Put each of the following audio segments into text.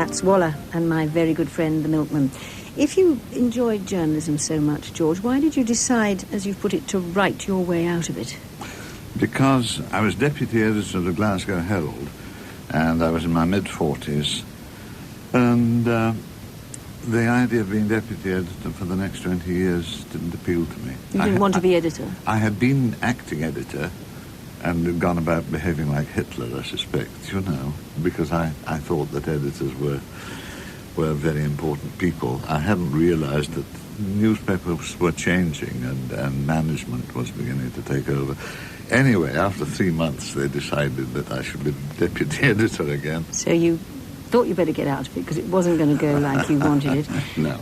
That's Waller and my very good friend, the milkman. If you enjoyed journalism so much, George, why did you decide, as you've put it, to write your way out of it? Because I was deputy editor of the Glasgow Herald, and I was in my mid-40s, and the idea of being deputy editor for the next 20 years didn't appeal to me. You didn't want to be editor? I had been acting editor and gone about behaving like Hitler, I suspect, you know, because I thought that editors were very important people. I hadn't realised that newspapers were changing and management was beginning to take over. Anyway, after 3 months, they decided that I should be deputy editor again. So you thought you better get out of it because it wasn't going to go like you wanted it. No.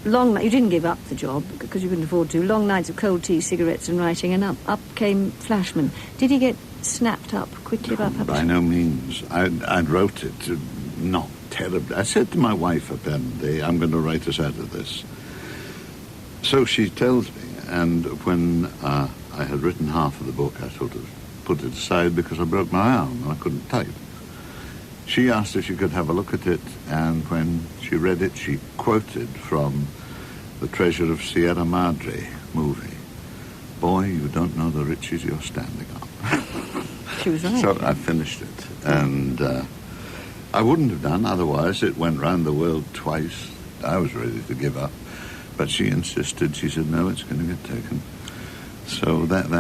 You didn't give up the job because you couldn't afford to. Long nights of cold tea, cigarettes and writing, and up came FLASHMAN. Did he get snapped up quickly by publishing? By no means. I wrote it, not terribly. I said to my wife apparently, I'm going to write us out of this. So she tells me, and when I had written half of the book, I sort of put it aside because I broke my arm and I couldn't type. She asked if she could have a look at it, and when she read it, she quoted from The Treasure of Sierra Madre movie. Boy, you don't know the riches you're standing on. She was right. So I finished it, and I wouldn't have done otherwise. It went round the world twice. I was ready to give up, but she insisted. She said, no, it's going to get taken. So that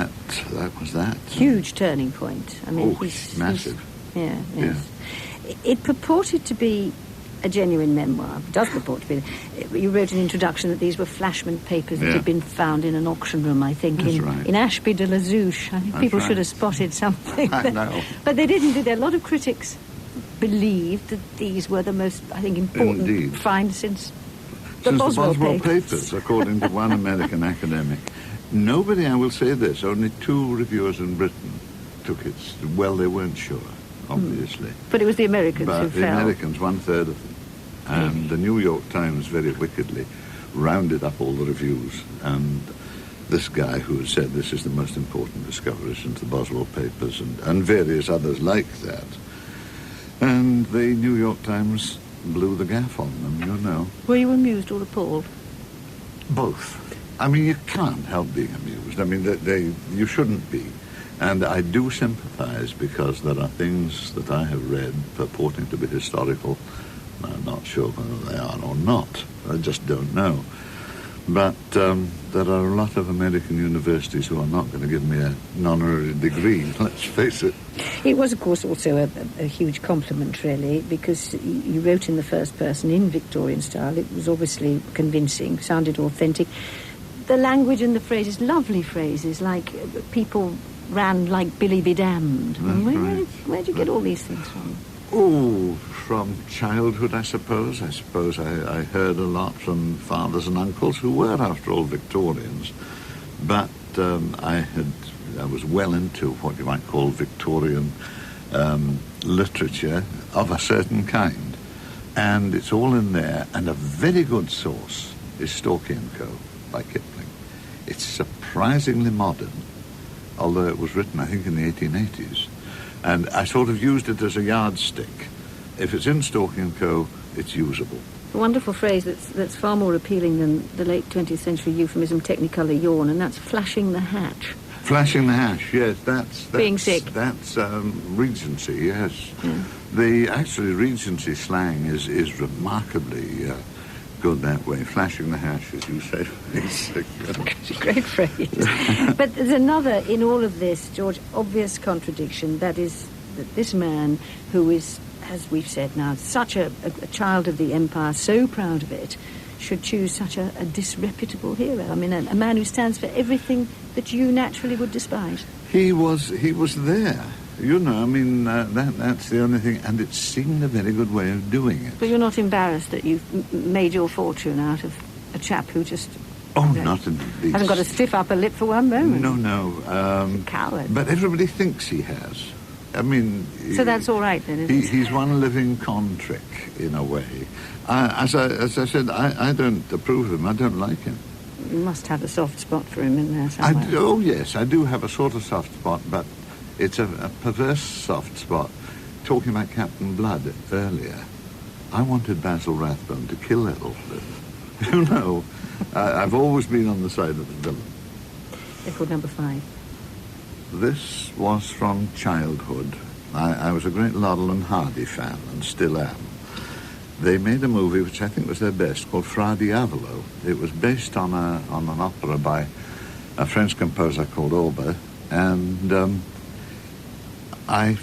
was that. Huge turning point. I mean, massive. Yeah, yes. Yeah. It purported to be a genuine memoir. It does purport to be. You wrote an introduction that these were FLASHMAN papers that had been found in an auction room, I think, in Ashby de la Zouche. I think people should have spotted something. I know. But they didn't, did they? A lot of critics believed that these were the most, I think, important finds since the Boswell papers, according to one American academic. Nobody, I will say this, only 2 reviewers in Britain took it. Well, they weren't sure, obviously. But it was the Americans who fell. But the Americans, 1/3 of them. And the New York Times very wickedly rounded up all the reviews. And this guy who had said this is the most important discovery since the Boswell papers and various others like that. And the New York Times blew the gaff on them, you know. Were you amused or appalled? Both. I mean, you can't help being amused. I mean, you shouldn't be. And I do sympathise because there are things that I have read purporting to be historical. I'm not sure whether they are or not. I just don't know. But there are a lot of American universities who are not going to give me an honorary degree, let's face it. It was, of course, also a huge compliment, really, because you wrote in the first person in Victorian style. It was obviously convincing, sounded authentic. The language and the phrases, lovely phrases, like people ran like Billy be damned. Where did you get all these things from? Oh, from childhood, I suppose. I heard a lot from fathers and uncles who were, after all, Victorians. But I was well into what you might call Victorian literature of a certain kind. And it's all in there. And a very good source is Stalky & Co. by Kipling. It's surprisingly modern, although it was written, I think, in the 1880s. And I sort of used it as a yardstick. If it's in Stalky & Co., it's usable. A wonderful phrase that's far more appealing than the late 20th century euphemism Technicolor yawn, and that's flashing the hatch. Flashing the hatch, yes, that's being sick. That's Regency, yes. Yeah. The actually Regency slang is remarkably good that way. Flashing the hatch, as you say. It's a great phrase. But there's another in all of this, George, obvious contradiction. That is that this man who is, as we've said now, such a child of the empire, so proud of it, should choose such a disreputable hero. I mean, a man who stands for everything that you naturally would despise. He was there. You know, I mean, that's the only thing, and it seemed a very good way of doing it. But you're not embarrassed that you've made your fortune out of a chap who just... not in the least. Hasn't got a stiff upper lip for one moment. No. Coward. But everybody thinks he has. I mean... So that's all right, then, isn't it? He's one living con trick, in a way. As I said, I don't approve of him. I don't like him. You must have a soft spot for him in there somewhere. Yes, I do have a sort of soft spot, but it's a perverse soft spot. Talking about Captain Blood earlier, I wanted Basil Rathbone to kill Ethelfled. You know, I've always been on the side of the villain. Record number 5. This was from childhood. I was a great Laurel and Hardy fan, and still am. They made a movie which I think was their best, called Fra Diavolo. It was based on an opera by a French composer called Auber, and I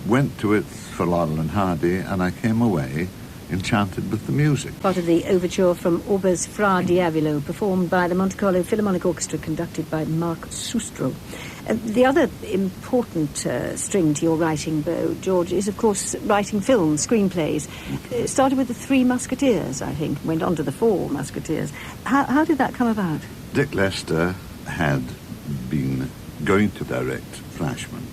went to it for Laurel and Hardy, and I came away enchanted with the music. Part of the overture from Auber's Fra Diavolo, performed by the Monte Carlo Philharmonic Orchestra, conducted by Mark Sustro. The other important string to your writing bow, George, is, of course, writing films, screenplays. Started with The Three Musketeers, I think, went on to The Four Musketeers. How did that come about? Dick Lester had been going to direct FLASHMAN.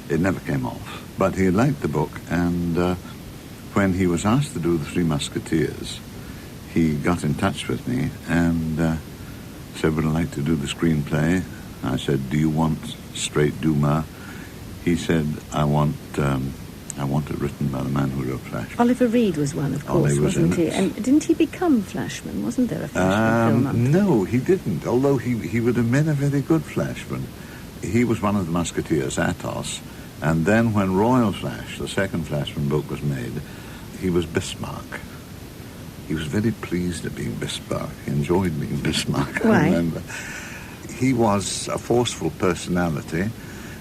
It never came off, but he liked the book, and when he was asked to do The Three Musketeers, he got in touch with me and said, would I like to do the screenplay? I said, do you want straight Dumas? He said, I want it written by the man who wrote FLASHMAN. Oliver Reed was one, of course, wasn't he? And didn't he become FLASHMAN? Wasn't there a FLASHMAN film up? No, he didn't, although he would have been a very good FLASHMAN. He was one of the Musketeers, Athos, and then when Royal Flash, the second FLASHMAN book, was made, he was Bismarck. He was very pleased at being Bismarck. He enjoyed being Bismarck, Why? I remember. He was a forceful personality,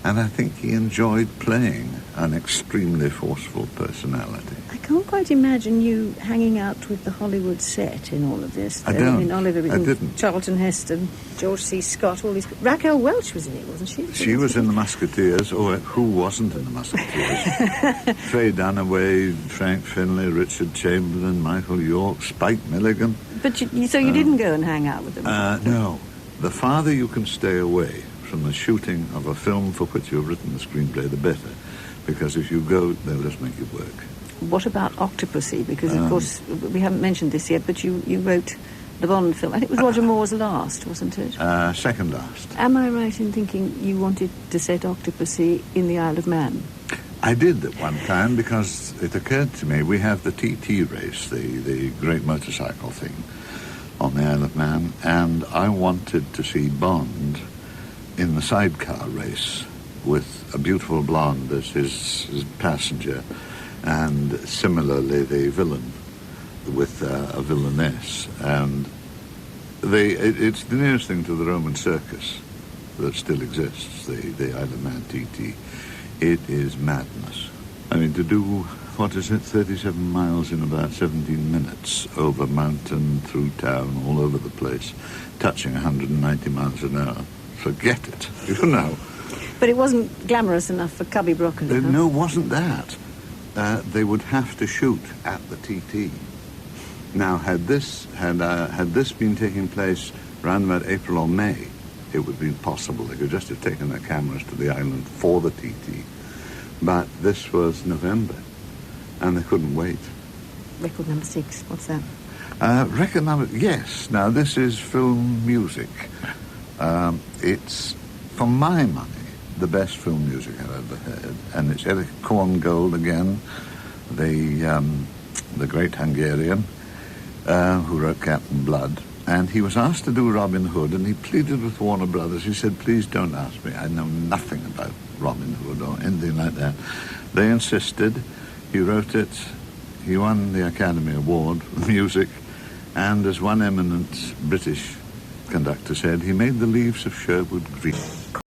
and I think he enjoyed playing an extremely forceful personality. I can't quite imagine you hanging out with the Hollywood set in all of this. I don't. Oliver Reed, I didn't. Charlton Heston, George C. Scott, all these... Raquel Welch was in it, wasn't she? She was in the Musketeers. Oh, who wasn't in the Musketeers? Faye Dunaway, Frank Finlay, Richard Chamberlain, Michael York, Spike Milligan. But so you didn't go and hang out with them? No. The farther you can stay away from the shooting of a film for which you've written the screenplay, the better. Because if you go, they'll just make you work. What about Octopussy? Because, of course, we haven't mentioned this yet, but you wrote the Bond film. I think it was Roger Moore's last, wasn't it? Second last. Am I right in thinking you wanted to set Octopussy in the Isle of Man? I did at one time, because it occurred to me, we have the TT race, the great motorcycle thing, on the Isle of Man, and I wanted to see Bond in the sidecar race with a beautiful blonde as his passenger, and similarly the villain with a villainess. And it's the nearest thing to the Roman circus that still exists, the Isle of Man TT. It is madness. I mean, to do, 37 miles in about 17 minutes over mountain, through town, all over the place, touching 190 miles an hour. Forget it, you know. But it wasn't glamorous enough for Cubby Broccoli, huh? No, wasn't that. They would have to shoot at the TT. Now, had this been taking place around about April or May, it would be possible. They could just have taken their cameras to the island for the TT. But this was November, and they couldn't wait. Record number 6, what's that? Record number, yes. Now, this is film music. It's, for my money, the best film music I've ever heard. And it's Erich Korngold again, the great Hungarian, who wrote Captain Blood. And he was asked to do Robin Hood, and he pleaded with Warner Brothers. He said, please don't ask me. I know nothing about Robin Hood or anything like that. They insisted. He wrote it. He won the Academy Award for music. And as one eminent British conductor said, he made the leaves of Sherwood green.